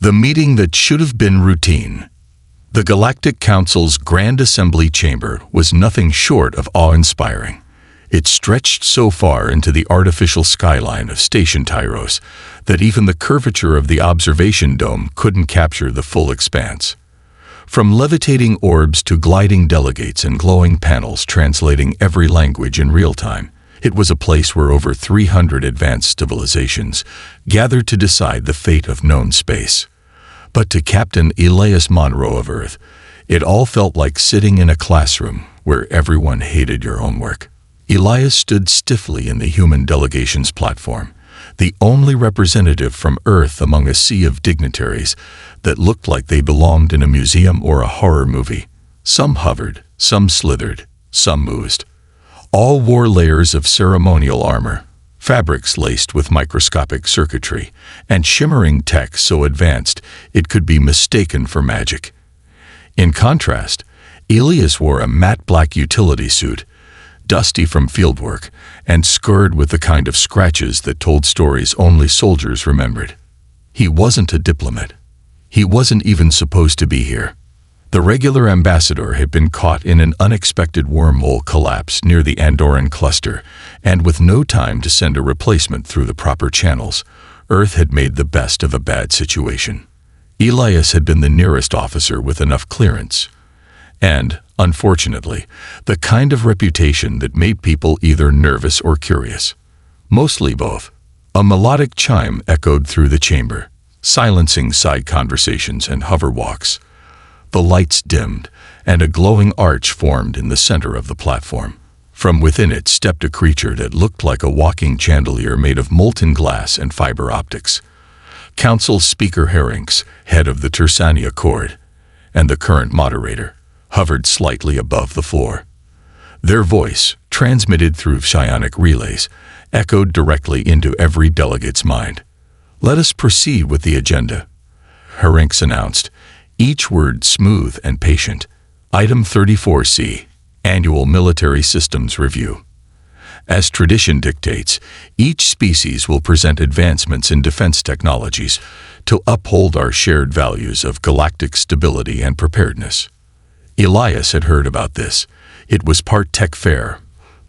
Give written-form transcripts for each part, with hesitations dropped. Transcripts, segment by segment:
The meeting that should have been routine. The Galactic Council's Grand Assembly Chamber was nothing short of awe-inspiring. It stretched so far into the artificial skyline of Station Tyros that even the curvature of the observation dome couldn't capture the full expanse. From levitating orbs to gliding delegates and glowing panels translating every language in real time, it was a place where over 300 advanced civilizations gathered to decide the fate of known space. But to Captain Elias Monroe of Earth, it all felt like sitting in a classroom where everyone hated your homework. Elias stood stiffly in the human delegation's platform, the only representative from Earth among a sea of dignitaries that looked like they belonged in a museum or a horror movie. Some hovered, some slithered, some oozed. All wore layers of ceremonial armor, fabrics laced with microscopic circuitry, and shimmering tech so advanced it could be mistaken for magic. In contrast, Elias wore a matte black utility suit, dusty from fieldwork, and scarred with the kind of scratches that told stories only soldiers remembered. He wasn't a diplomat. He wasn't even supposed to be here. The regular ambassador had been caught in an unexpected wormhole collapse near the Andorran cluster, and with no time to send a replacement through the proper channels, Earth had made the best of a bad situation. Elias had been the nearest officer with enough clearance, and, unfortunately, the kind of reputation that made people either nervous or curious. Mostly both. A melodic chime echoed through the chamber, silencing side conversations and hover walks. The lights dimmed, and a glowing arch formed in the center of the platform. From within it stepped a creature that looked like a walking chandelier made of molten glass and fiber optics. Council Speaker Herrinks, head of the Tersania Accord, and the current moderator, hovered slightly above the floor. Their voice, transmitted through psionic relays, echoed directly into every delegate's mind. "Let us proceed with the agenda," Herrinks announced, each word smooth and patient. Item 34C, Annual Military Systems Review. As tradition dictates, each species will present advancements in defense technologies to uphold our shared values of galactic stability and preparedness. Elias had heard about this. It was part tech fair,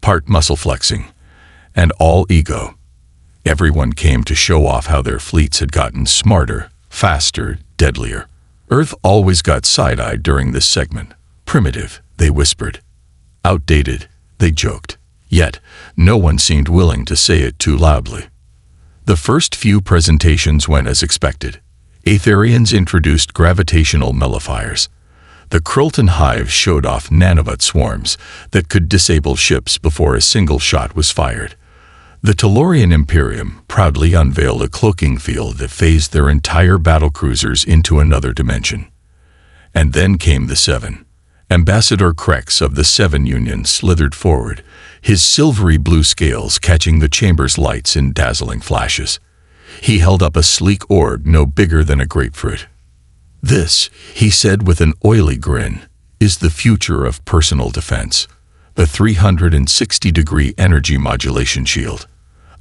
part muscle flexing, and all ego. Everyone came to show off how their fleets had gotten smarter, faster, deadlier. Earth always got side-eyed during this segment. Primitive, they whispered. Outdated, they joked. Yet, no one seemed willing to say it too loudly. The first few presentations went as expected. Aetherians introduced gravitational nullifiers. The Krultan hive showed off nanobot swarms that could disable ships before a single shot was fired. The Tellurian Imperium proudly unveiled a cloaking field that phased their entire battlecruisers into another dimension. And then came the Seven. Ambassador Krex of the Seven Union slithered forward, his silvery blue scales catching the chamber's lights in dazzling flashes. He held up a sleek orb no bigger than a grapefruit. "This," he said with an oily grin, "is the future of personal defense. The 360-degree energy modulation shield.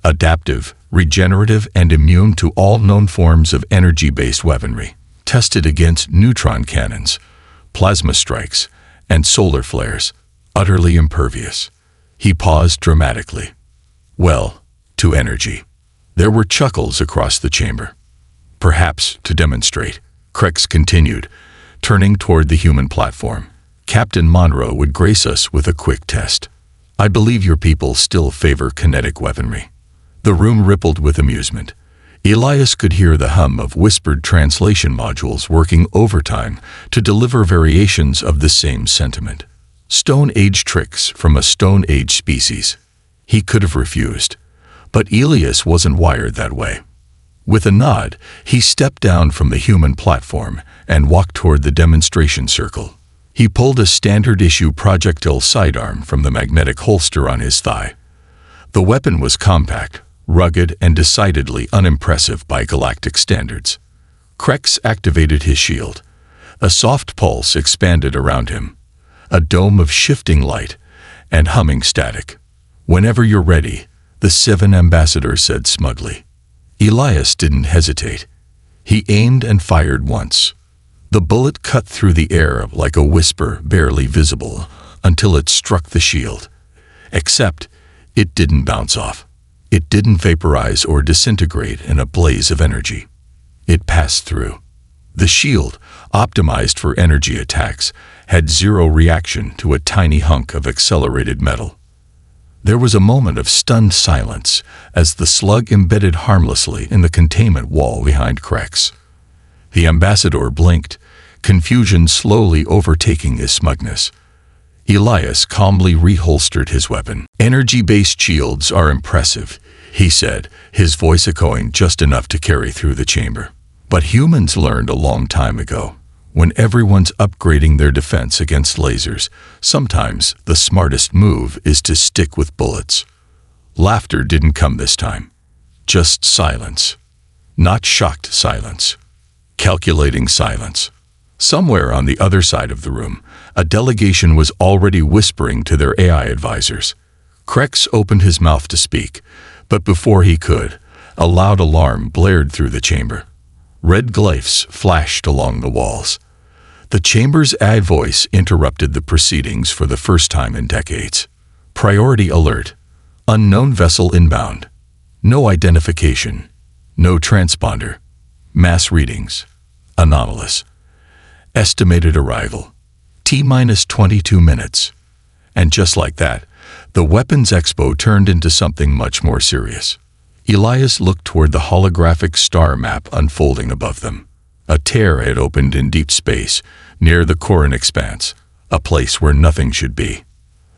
Adaptive, regenerative, and immune to all known forms of energy-based weaponry. Tested against neutron cannons, plasma strikes, and solar flares. Utterly impervious." He paused dramatically. "Well, to energy." There were chuckles across the chamber. "Perhaps to demonstrate," Krex continued, turning toward the human platform, "Captain Monroe would grace us with a quick test. I believe your people still favor kinetic weaponry." The room rippled with amusement. Elias could hear the hum of whispered translation modules working overtime to deliver variations of the same sentiment. Stone Age tricks from a Stone Age species. He could have refused, but Elias wasn't wired that way. With a nod, he stepped down from the human platform and walked toward the demonstration circle. He pulled a standard-issue projectile sidearm from the magnetic holster on his thigh. The weapon was compact, rugged, and decidedly unimpressive by galactic standards. Krex activated his shield. A soft pulse expanded around him, a dome of shifting light and humming static. "Whenever you're ready," the Seven Ambassador said smugly. Elias didn't hesitate. He aimed and fired once. The bullet cut through the air like a whisper, barely visible, until it struck the shield. Except, it didn't bounce off. It didn't vaporize or disintegrate in a blaze of energy. It passed through. The shield, optimized for energy attacks, had zero reaction to a tiny hunk of accelerated metal. There was a moment of stunned silence as the slug embedded harmlessly in the containment wall behind Krex. The ambassador blinked, confusion slowly overtaking his smugness. Elias calmly reholstered his weapon. "Energy-based shields are impressive," he said, his voice echoing just enough to carry through the chamber. "But humans learned a long time ago. When everyone's upgrading their defense against lasers, sometimes the smartest move is to stick with bullets." Laughter didn't come this time. Just silence. Not shocked silence. Calculating silence. Somewhere on the other side of the room, a delegation was already whispering to their AI advisors. Krex opened his mouth to speak, but before he could, a loud alarm blared through the chamber. Red glyphs flashed along the walls. The chamber's AI voice interrupted the proceedings for the first time in decades. "Priority alert. Unknown vessel inbound. No identification. No transponder. Mass readings. Anomalous. Estimated arrival. T-minus 22 minutes." And just like that, the weapons expo turned into something much more serious. Elias looked toward the holographic star map unfolding above them. A tear had opened in deep space, near the Corin expanse, a place where nothing should be.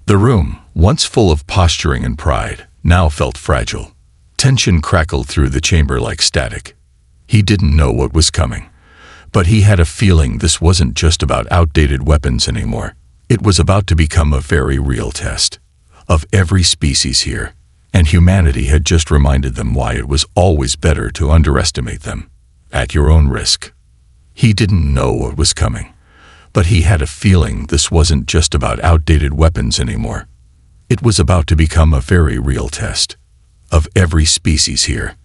The room, once full of posturing and pride, now felt fragile. Tension crackled through the chamber like static. He didn't know what was coming, but he had a feeling this wasn't just about outdated weapons anymore. It was about to become a very real test of every species here. And humanity had just reminded them why it was always better to underestimate them, at your own risk. He didn't know what was coming, but he had a feeling this wasn't just about outdated weapons anymore. It was about to become a very real test of every species here,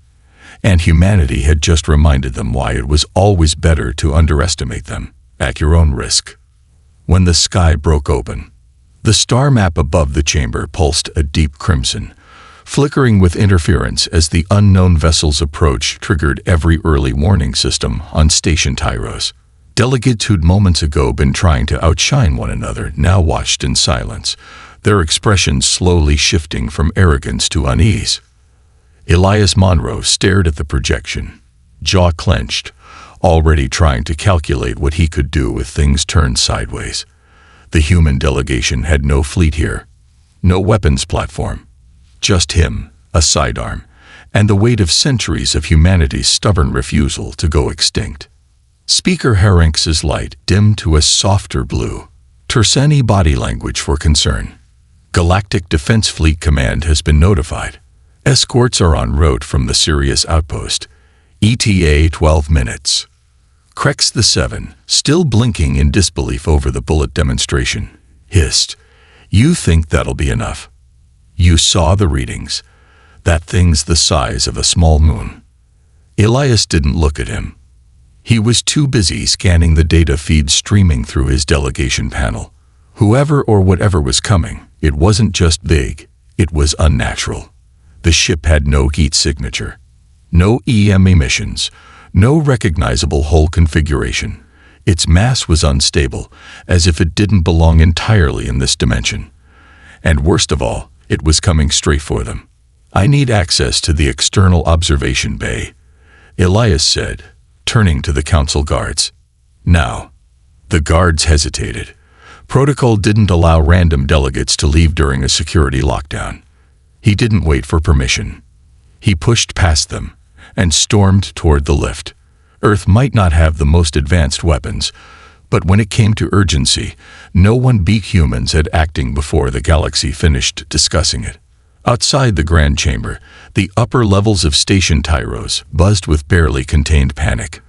and humanity had just reminded them why it was always better to underestimate them, at your own risk. When the sky broke open, the star map above the chamber pulsed a deep crimson, flickering with interference as the unknown vessel's approach triggered every early warning system on Station Tyros. Delegates who'd moments ago been trying to outshine one another now watched in silence, their expressions slowly shifting from arrogance to unease. Elias Monroe stared at the projection, jaw clenched, already trying to calculate what he could do if things turned sideways. The human delegation had no fleet here, no weapons platform. Just him, a sidearm, and the weight of centuries of humanity's stubborn refusal to go extinct. Speaker Haranx's light dimmed to a softer blue. Tersani body language for concern. Galactic Defense Fleet Command has been notified. Escorts are en route from the Sirius outpost. ETA 12 minutes. Krex the Seven, still blinking in disbelief over the bullet demonstration, hissed, "You think that'll be enough? You saw the readings. That thing's the size of a small moon." Elias didn't look at him. He was too busy scanning the data feed streaming through his delegation panel. Whoever or whatever was coming, it wasn't just big, it was unnatural. The ship had no heat signature, no EM emissions, no recognizable hull configuration. Its mass was unstable, as if it didn't belong entirely in this dimension. And worst of all, it was coming straight for them. "I need access to the external observation bay," Elias said, turning to the council guards. "Now." The guards hesitated. Protocol didn't allow random delegates to leave during a security lockdown. He didn't wait for permission. He pushed past them and stormed toward the lift. Earth might not have the most advanced weapons, but when it came to urgency, no one beat humans at acting before the galaxy finished discussing it. Outside the Grand Chamber, the upper levels of Station Tyros buzzed with barely contained panic.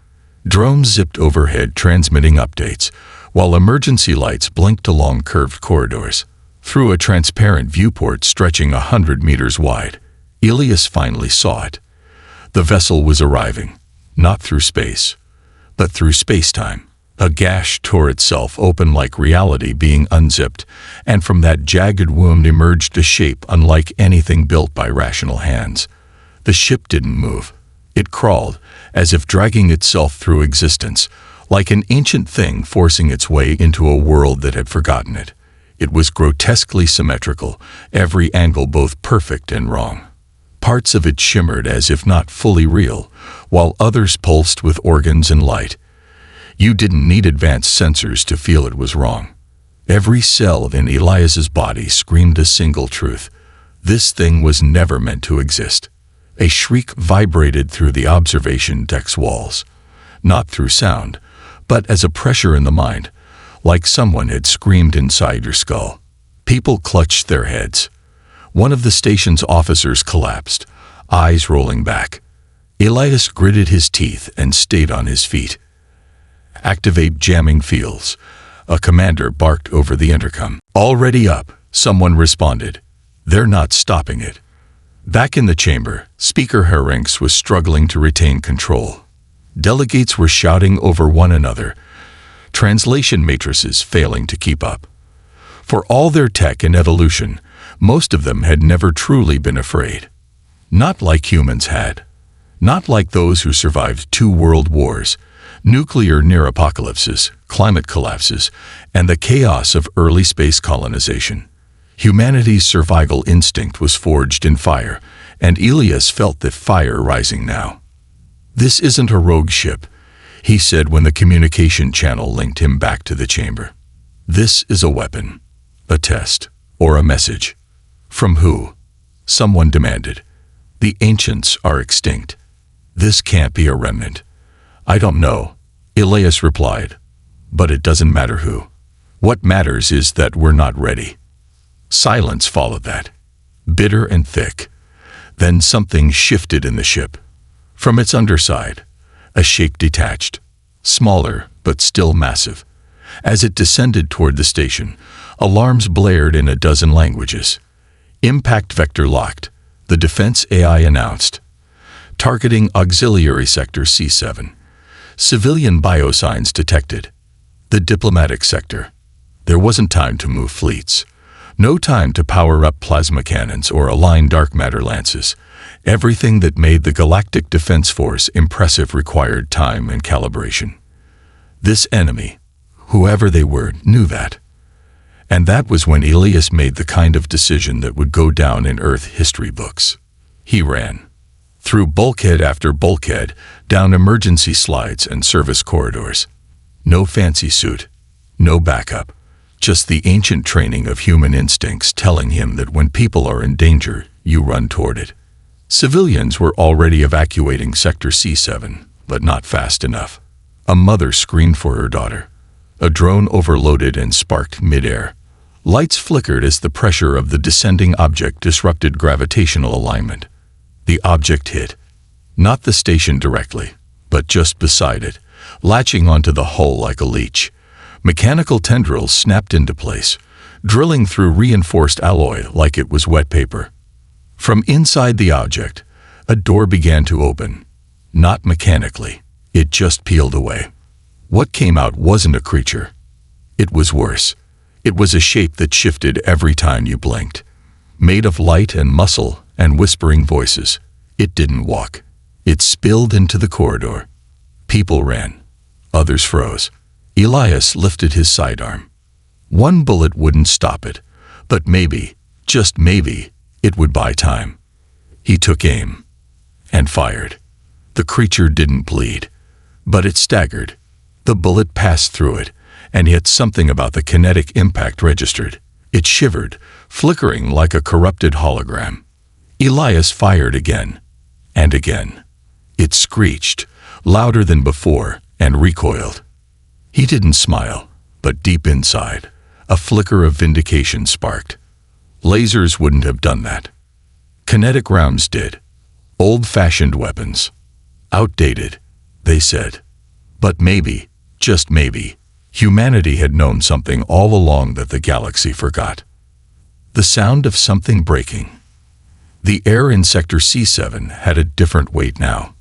Drones zipped overhead transmitting updates, while emergency lights blinked along curved corridors. Through a transparent viewport stretching 100 meters wide, Elias finally saw it. The vessel was arriving, not through space, but through space-time. A gash tore itself open like reality being unzipped, and from that jagged wound emerged a shape unlike anything built by rational hands. The ship didn't move. It crawled, as if dragging itself through existence, like an ancient thing forcing its way into a world that had forgotten it. It was grotesquely symmetrical, every angle both perfect and wrong. Parts of it shimmered as if not fully real, while others pulsed with organs and light. You didn't need advanced sensors to feel it was wrong. Every cell in Elias's body screamed a single truth. This thing was never meant to exist. A shriek vibrated through the observation deck's walls, not through sound, but as a pressure in the mind, like someone had screamed inside your skull. People clutched their heads. One of the station's officers collapsed, eyes rolling back. Elias gritted his teeth and stayed on his feet. "Activate jamming fields," a commander barked over the intercom. "Already up," someone responded. "They're not stopping it." Back in the chamber, Speaker Herrinks was struggling to retain control. Delegates were shouting over one another, translation matrices failing to keep up. For all their tech and evolution, most of them had never truly been afraid. Not like humans had. Not like those who survived 2 world wars, nuclear near-apocalypses, climate collapses, and the chaos of early space colonization. Humanity's survival instinct was forged in fire, and Elias felt that fire rising now. "This isn't a rogue ship," he said when the communication channel linked him back to the chamber. "This is a weapon, a test, or a message." "From who?" someone demanded. "The ancients are extinct. This can't be a remnant." "I don't know," Elias replied, "but it doesn't matter who. What matters is that we're not ready." Silence followed that, bitter and thick. Then something shifted in the ship. From its underside, a shape detached, smaller but still massive. As it descended toward the station, alarms blared in a dozen languages. "Impact vector locked," the defense AI announced. "Targeting auxiliary sector C7. Civilian biosigns detected." The diplomatic sector. There wasn't time to move fleets. No time to power up plasma cannons or align dark matter lances. Everything that made the Galactic Defense Force impressive required time and calibration. This enemy, whoever they were, knew that. And that was when Elias made the kind of decision that would go down in Earth history books. He ran. Through bulkhead after bulkhead, down emergency slides and service corridors. No fancy suit, no backup. Just the ancient training of human instincts telling him that when people are in danger, you run toward it. Civilians were already evacuating Sector C7, but not fast enough. A mother screamed for her daughter. A drone overloaded and sparked midair. Lights flickered as the pressure of the descending object disrupted gravitational alignment. The object hit. Not the station directly, but just beside it, latching onto the hull like a leech. Mechanical tendrils snapped into place, drilling through reinforced alloy like it was wet paper. From inside the object, a door began to open. Not mechanically, it just peeled away. What came out wasn't a creature. It was worse. It was a shape that shifted every time you blinked. Made of light and muscle and whispering voices. It didn't walk. It spilled into the corridor. People ran. Others froze. Elias lifted his sidearm. One bullet wouldn't stop it, but maybe, just maybe, it would buy time. He took aim and fired. The creature didn't bleed, but it staggered. The bullet passed through it, and yet something about the kinetic impact registered. It shivered, flickering like a corrupted hologram. Elias fired again, and again. It screeched, louder than before, and recoiled. He didn't smile, but deep inside, a flicker of vindication sparked. Lasers wouldn't have done that. Kinetic rounds did. Old-fashioned weapons. Outdated, they said. But maybe, just maybe, humanity had known something all along that the galaxy forgot. The sound of something breaking. The air in Sector C7 had a different weight now.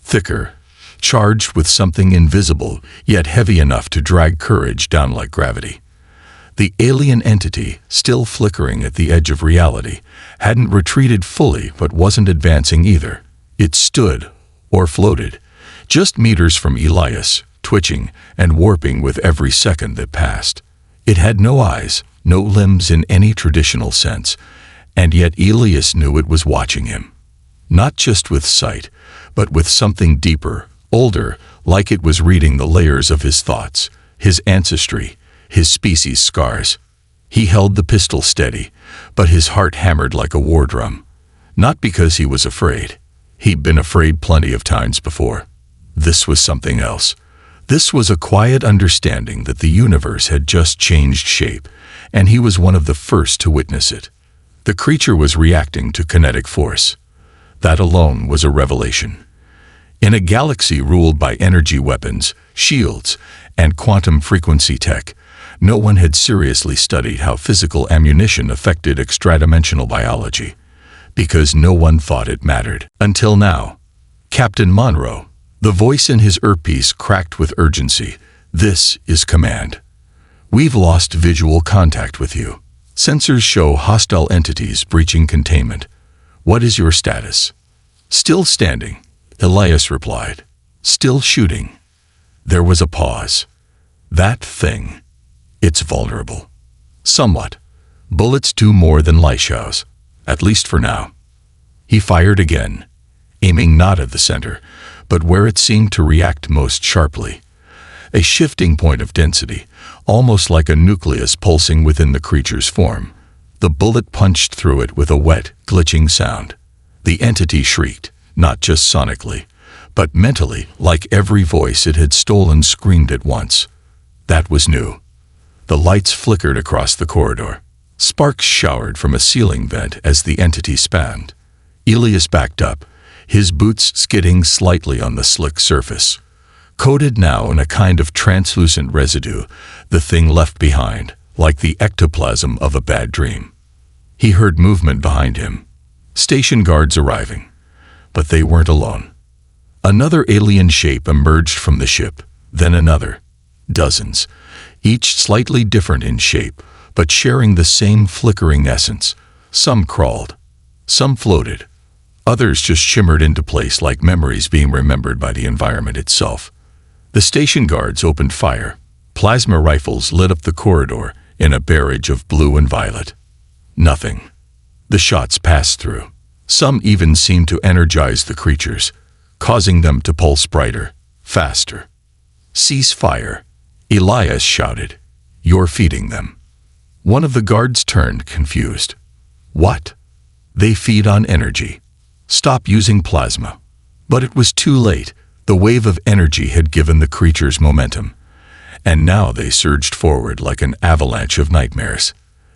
Thicker, charged with something invisible, yet heavy enough to drag courage down like gravity. The alien entity, still flickering at the edge of reality, hadn't retreated fully but wasn't advancing either. It stood, or floated, just meters from Elias, twitching and warping with every second that passed. It had no eyes, no limbs in any traditional sense, and yet Elias knew it was watching him. Not just with sight, but with something deeper, older, like it was reading the layers of his thoughts, his ancestry, his species' scars. He held the pistol steady, but his heart hammered like a war drum. Not because he was afraid. He'd been afraid plenty of times before. This was something else. This was a quiet understanding that the universe had just changed shape, and he was one of the first to witness it. The creature was reacting to kinetic force. That alone was a revelation. In a galaxy ruled by energy weapons, shields, and quantum frequency tech, no one had seriously studied how physical ammunition affected extradimensional biology, because no one thought it mattered. Until now. Captain Monroe, the voice in his earpiece cracked with urgency. This is command. We've lost visual contact with you. Sensors show hostile entities breaching containment. What is your status? Still standing, Elias replied. Still shooting. There was a pause. That thing. It's vulnerable. Somewhat. Bullets do more than Lyshows, at least for now. He fired again, aiming not at the center, but where it seemed to react most sharply. A shifting point of density, almost like a nucleus pulsing within the creature's form. The bullet punched through it with a wet, glitching sound. The entity shrieked, not just sonically, but mentally, like every voice it had stolen screamed at once. That was new. The lights flickered across the corridor. Sparks showered from a ceiling vent as the entity spanned. Elias backed up, his boots skidding slightly on the slick surface. Coated now in a kind of translucent residue, the thing left behind, like the ectoplasm of a bad dream. He heard movement behind him. Station guards arriving. But they weren't alone. Another alien shape emerged from the ship, then another. Dozens, each slightly different in shape, but sharing the same flickering essence. Some crawled. Some floated. Others just shimmered into place like memories being remembered by the environment itself. The station guards opened fire. Plasma rifles lit up the corridor in a barrage of blue and violet. Nothing. The shots passed through. Some even seemed to energize the creatures, causing them to pulse brighter, faster. Cease fire, Elias shouted. You're feeding them. One of the guards turned, confused. What? They feed on energy. Stop using plasma. But it was too late. The wave of energy had given the creatures momentum, and now they surged forward like an avalanche of nightmares.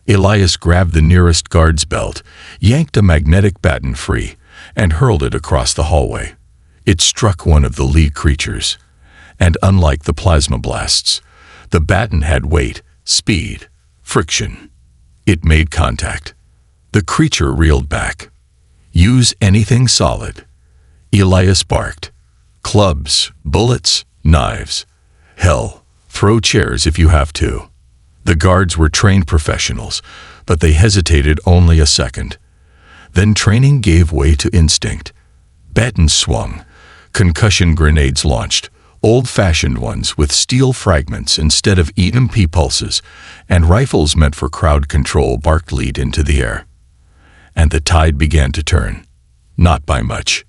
Elias grabbed the nearest guard's belt, yanked a magnetic baton free, and hurled it across the hallway. It struck one of the lead creatures, and unlike the plasma blasts, the baton had weight, speed, friction. It made contact. The creature reeled back. Use anything solid. Elias barked. Clubs, bullets, knives. Hell, throw chairs if you have to. The guards were trained professionals, but they hesitated only a second. Then training gave way to instinct. Batons swung. Concussion grenades launched, old-fashioned ones with steel fragments instead of EMP pulses, and rifles meant for crowd control barked lead into the air. And the tide began to turn. Not by much,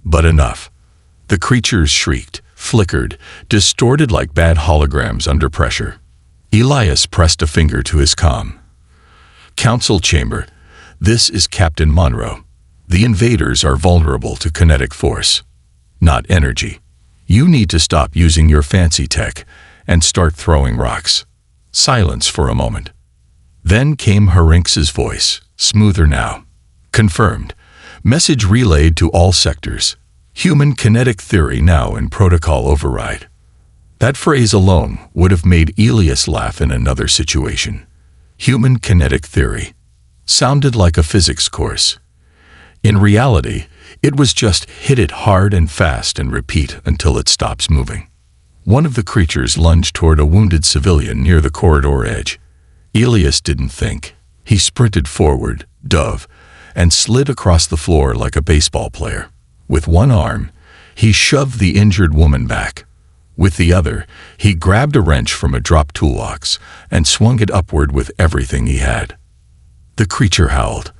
but enough. The creatures shrieked, flickered, distorted like bad holograms under pressure. Elias pressed a finger to his comm. Council chamber, this is Captain Monroe. The invaders are vulnerable to kinetic force, not energy. You need to stop using your fancy tech and start throwing rocks. Silence for a moment. Then came Harinx's voice, smoother now. Confirmed. Message relayed to all sectors. Human kinetic theory now in protocol override. That phrase alone would have made Elias laugh in another situation. Human kinetic theory. Sounded like a physics course. In reality, it was just hit it hard and fast and repeat until it stops moving. One of the creatures lunged toward a wounded civilian near the corridor edge. Elias didn't think. He sprinted forward, dove, and slid across the floor like a baseball player. With one arm, he shoved the injured woman back. With the other, he grabbed a wrench from a dropped toolbox and swung it upward with everything he had. The creature howled.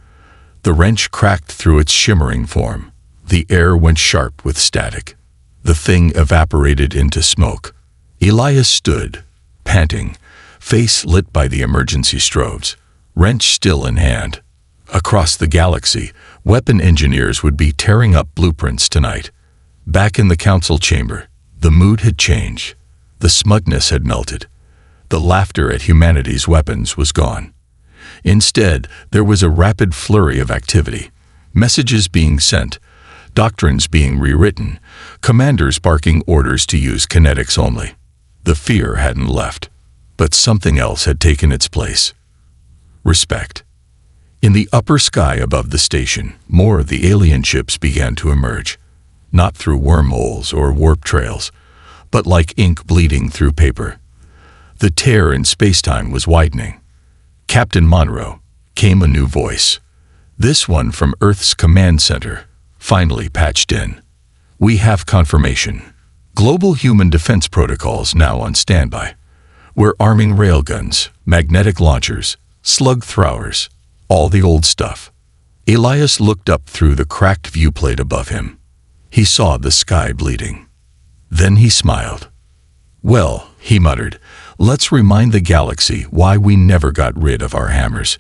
The wrench cracked through its shimmering form. The air went sharp with static. The thing evaporated into smoke. Elias stood, panting, face lit by the emergency strobes, wrench still in hand. Across the galaxy, weapon engineers would be tearing up blueprints tonight. Back in the council chamber, the mood had changed. The smugness had melted. The laughter at humanity's weapons was gone. Instead, there was a rapid flurry of activity. Messages being sent, doctrines being rewritten, commanders barking orders to use kinetics only. The fear hadn't left, but something else had taken its place. Respect. In the upper sky above the station, more of the alien ships began to emerge. Not through wormholes or warp trails, but like ink bleeding through paper. The tear in spacetime was widening. Captain Monroe, came a new voice. This one from Earth's command center, finally patched in. We have confirmation. Global human defense protocols now on standby. We're arming railguns, magnetic launchers, slug throwers, all the old stuff. Elias looked up through the cracked viewplate above him. He saw the sky bleeding. Then he smiled. Well, he muttered, let's remind the galaxy why we never got rid of our hammers.